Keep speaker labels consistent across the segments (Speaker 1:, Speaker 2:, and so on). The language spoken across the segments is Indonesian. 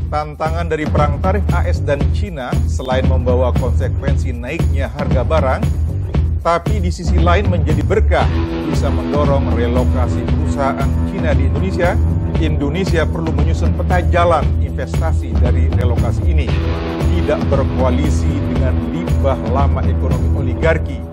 Speaker 1: Tantangan dari perang tarif AS dan China selain membawa konsekuensi naiknya harga barang, tapi di sisi lain menjadi berkah, bisa mendorong relokasi perusahaan China di Indonesia. Indonesia perlu menyusun peta jalan investasi dari relokasi ini, tidak berkoalisi dengan limbah lama ekonomi oligarki.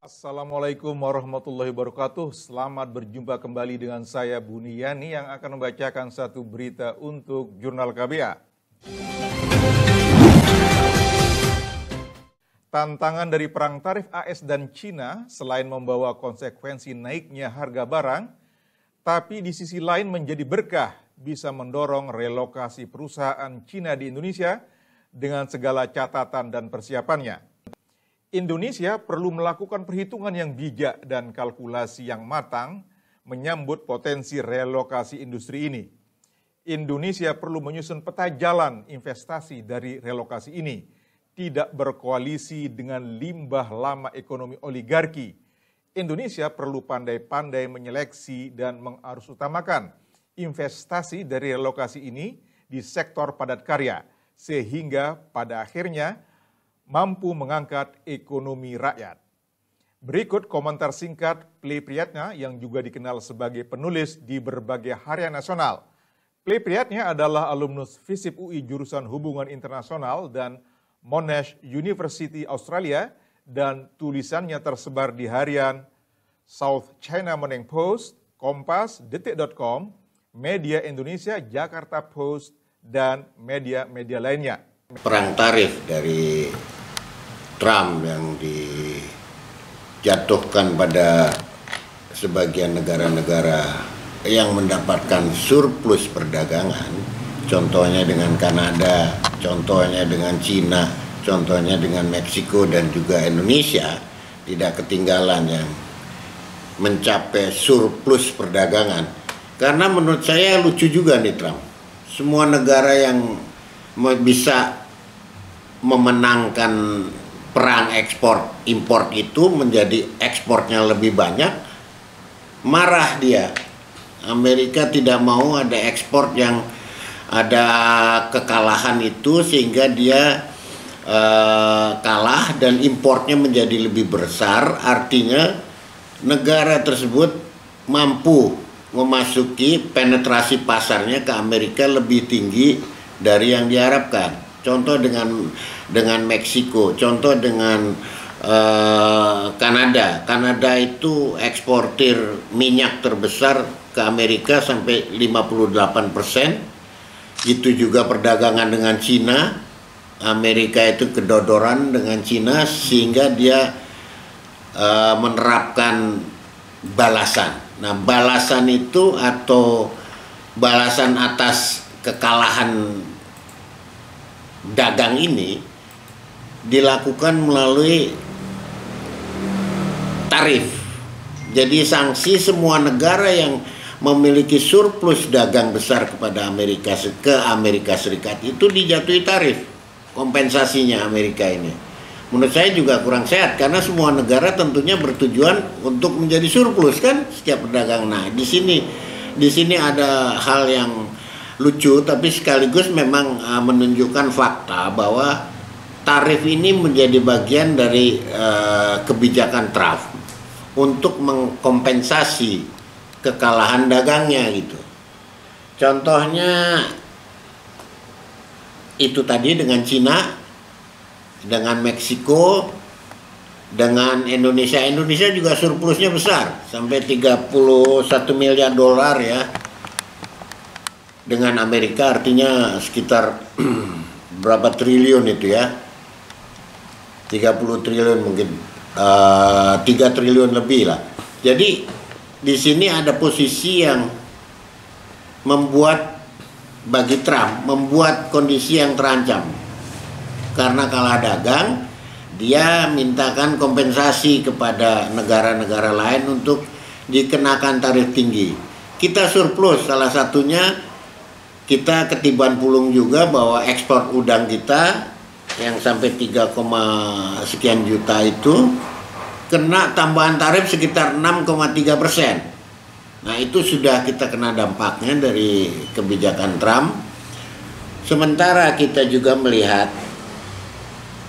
Speaker 1: Assalamualaikum warahmatullahi wabarakatuh. Selamat berjumpa kembali dengan saya Buniyani yang akan membacakan satu berita untuk Jurnal KBA. Tantangan dari perang tarif AS dan China selain membawa konsekuensi naiknya harga barang, tapi di sisi lain menjadi berkah, bisa mendorong relokasi perusahaan China di Indonesia dengan segala catatan dan persiapannya. Indonesia perlu melakukan perhitungan yang bijak dan kalkulasi yang matang menyambut potensi relokasi industri ini. Indonesia perlu menyusun peta jalan investasi dari relokasi ini, tidak berkoalisi dengan limbah lama ekonomi oligarki. Indonesia perlu pandai-pandai menyeleksi dan mengarusutamakan investasi dari relokasi ini di sektor padat karya, sehingga pada akhirnya mampu mengangkat ekonomi rakyat. Berikut komentar singkat Pley Priyatna yang juga dikenal sebagai penulis di berbagai harian nasional. Pley Priyatna adalah alumnus FISIP UI jurusan Hubungan Internasional dan Monash University Australia, dan tulisannya tersebar di harian South China Morning Post, Kompas, Detik.com, Media Indonesia, Jakarta Post, dan media-media lainnya.
Speaker 2: Perang tarif dari Trump yang dijatuhkan pada sebagian negara-negara yang mendapatkan surplus perdagangan, contohnya dengan Kanada, contohnya dengan Cina, contohnya dengan Meksiko dan juga Indonesia, tidak ketinggalan yang mencapai surplus perdagangan. Karena menurut saya lucu juga nih Trump, semua negara yang bisa memenangkan perang ekspor impor itu menjadi ekspornya lebih banyak, marah dia. Amerika tidak mau ada ekspor yang ada kekalahan itu, sehingga dia kalah dan impornya menjadi lebih besar. Artinya negara tersebut mampu memasuki penetrasi pasarnya ke Amerika lebih tinggi dari yang diharapkan. Contoh dengan Meksiko, contoh dengan Kanada. Kanada itu eksportir minyak terbesar ke Amerika sampai 58%. Itu juga perdagangan dengan Cina. Amerika itu kedodoran dengan Cina sehingga dia menerapkan balasan. Nah, balasan itu atau balasan atas kekalahan dagang ini dilakukan melalui tarif. Jadi sanksi semua negara yang memiliki surplus dagang besar kepada Amerika Serikat itu dijatuhi tarif kompensasinya Amerika ini. Menurut saya juga kurang sehat karena semua negara tentunya bertujuan untuk menjadi surplus kan setiap perdagangan. Nah, di sini ada hal yang lucu tapi sekaligus memang menunjukkan fakta bahwa tarif ini menjadi bagian dari kebijakan Trump untuk mengkompensasi kekalahan dagangnya gitu. Contohnya itu tadi dengan Cina, dengan Meksiko, dengan Indonesia. Indonesia juga surplusnya besar sampai 31 miliar dolar ya. Dengan Amerika artinya sekitar berapa triliun itu ya, 30 triliun mungkin, 3 triliun lebih lah. Jadi di sini ada posisi yang membuat bagi Trump, membuat kondisi yang terancam. Karena kalah dagang, dia mintakan kompensasi kepada negara-negara lain untuk dikenakan tarif tinggi. kita surplus. Salah satunya kita ketiban pulung juga bahwa ekspor udang kita yang sampai 3, sekian juta itu kena tambahan tarif sekitar 6,3%. Nah itu sudah kita kena dampaknya dari kebijakan Trump. Sementara kita juga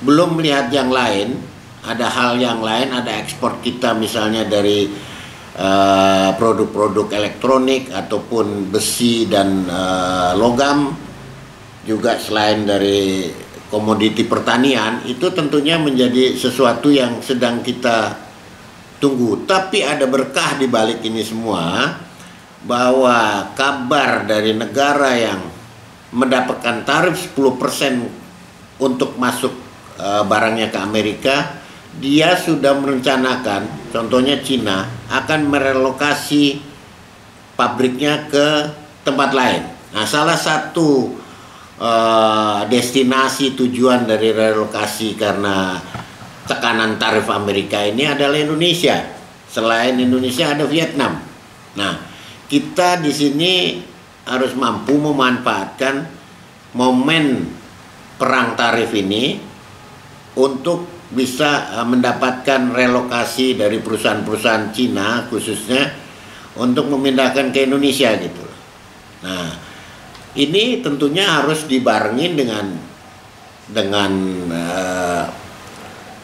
Speaker 2: belum melihat yang lain, ada hal yang lain, ada ekspor kita misalnya dari produk-produk elektronik ataupun besi dan logam, juga selain dari komoditi pertanian, itu tentunya menjadi sesuatu yang sedang kita tunggu. Tapi ada berkah di balik ini semua, bahwa kabar dari negara yang mendapatkan tarif 10% untuk masuk barangnya ke Amerika, dia sudah merencanakan, contohnya Cina, akan merelokasi pabriknya ke tempat lain. Nah, salah satu destinasi tujuan dari relokasi karena tekanan tarif Amerika ini adalah Indonesia. Selain Indonesia ada Vietnam. Nah, kita di sini harus mampu memanfaatkan momen perang tarif ini untuk bisa mendapatkan relokasi dari perusahaan-perusahaan Cina khususnya untuk memindahkan ke Indonesia gitu. Nah, ini tentunya harus dibarengi dengan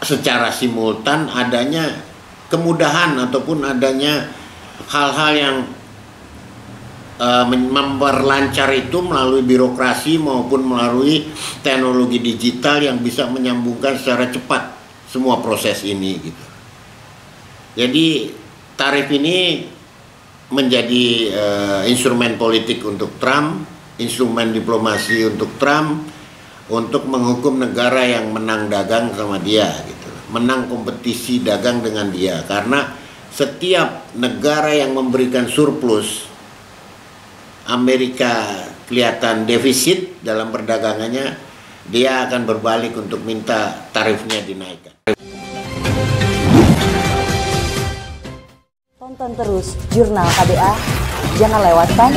Speaker 2: secara simultan adanya kemudahan ataupun adanya hal-hal yang memperlancar itu melalui birokrasi maupun melalui teknologi digital yang bisa menyambungkan secara cepat semua proses ini gitu. Jadi tarif ini menjadi instrumen politik untuk Trump, instrumen diplomasi untuk Trump untuk menghukum negara yang menang dagang sama dia gitu. Menang kompetisi dagang dengan dia, karena setiap negara yang memberikan surplus, Amerika kelihatan defisit dalam perdagangannya, dia akan berbalik untuk minta tarifnya dinaikkan.
Speaker 3: Tonton terus Jurnal KBA, jangan lewatkan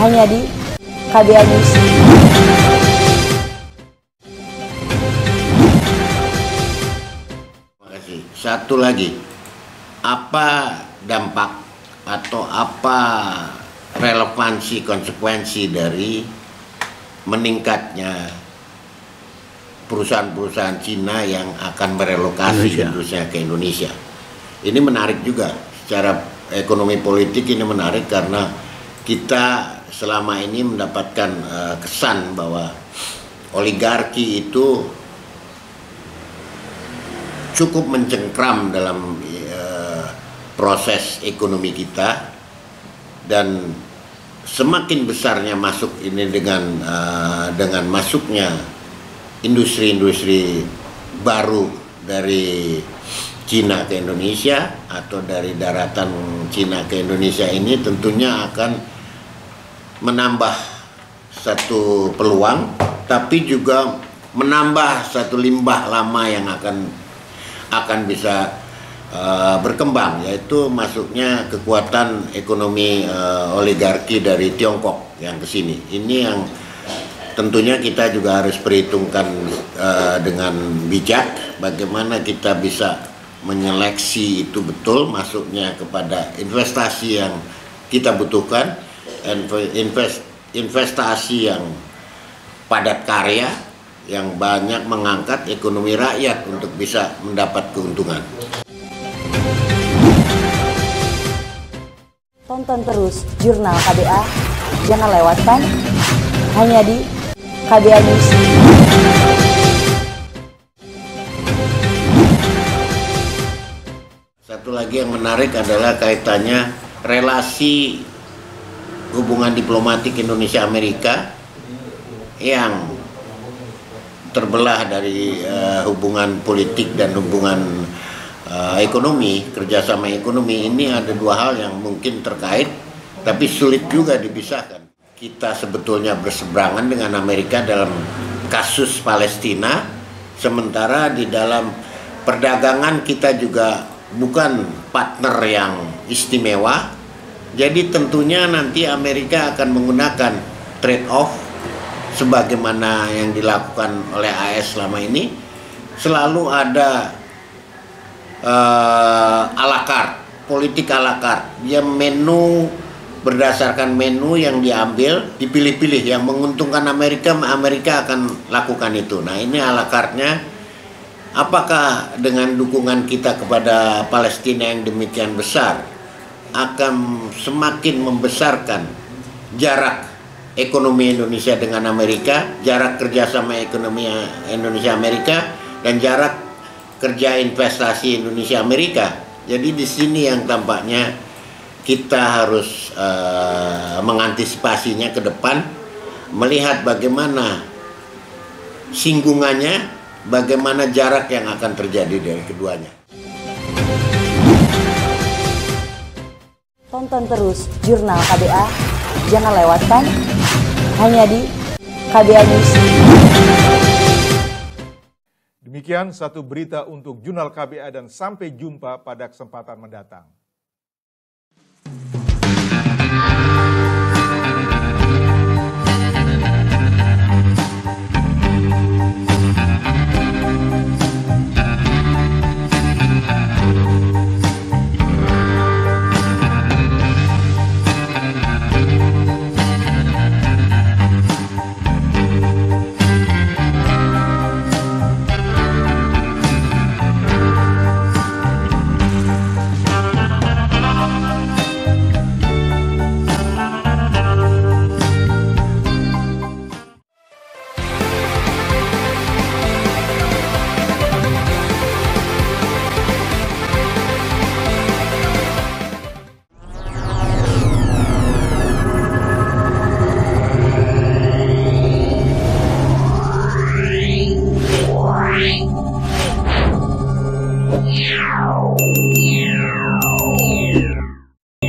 Speaker 3: hanya di KBA News.
Speaker 2: Terima kasih. Satu lagi, apa dampak atau apa relevansi konsekuensi dari meningkatnya perusahaan-perusahaan Cina yang akan merelokasi industri ke Indonesia? Ini menarik juga secara ekonomi politik, ini menarik karena kita selama ini mendapatkan kesan bahwa oligarki itu cukup mencengkram dalam proses ekonomi kita, dan semakin besarnya masuk ini dengan masuknya industri-industri baru dari Cina ke Indonesia atau dari daratan Cina ke Indonesia, ini tentunya akan menambah satu peluang, tapi juga menambah satu limbah lama yang akan bisa berkembang, yaitu masuknya kekuatan ekonomi oligarki dari Tiongkok yang ke sini. Ini yang tentunya kita juga harus perhitungkan dengan bijak, bagaimana kita bisa menyeleksi itu betul masuknya kepada investasi yang kita butuhkan, investasi yang padat karya, yang banyak mengangkat ekonomi rakyat untuk bisa mendapat keuntungan.
Speaker 3: Tonton terus Jurnal KBA, jangan lewatkan hanya di KBA News.
Speaker 2: Satu lagi yang menarik adalah kaitannya relasi hubungan diplomatik Indonesia-Amerika yang terbelah dari hubungan politik dan hubungan ekonomi, kerjasama ekonomi. Ini ada dua hal yang mungkin terkait, tapi sulit juga dipisahkan. Kita sebetulnya berseberangan dengan Amerika dalam kasus Palestina, sementara di dalam perdagangan kita juga bukan partner yang istimewa, Jadi tentunya nanti Amerika akan menggunakan trade-off sebagaimana yang dilakukan oleh AS selama ini. Selalu ada à la carte, politik à la carte. Dia menu berdasarkan menu yang diambil, dipilih-pilih yang menguntungkan Amerika, Amerika akan lakukan itu. Nah, ini à la carte-nya. Apakah dengan dukungan kita kepada Palestina yang demikian besar akan semakin membesarkan jarak ekonomi Indonesia dengan Amerika, jarak kerjasama ekonomi Indonesia-Amerika, dan jarak kerja investasi Indonesia-Amerika. Jadi di sini yang tampaknya kita harus mengantisipasinya ke depan, melihat bagaimana singgungannya, bagaimana jarak yang akan terjadi dari keduanya.
Speaker 3: Tonton terus Jurnal KBA, jangan lewatkan hanya di KBA News.
Speaker 1: Demikian satu berita untuk Jurnal KBA dan sampai jumpa pada kesempatan mendatang.
Speaker 4: Wow.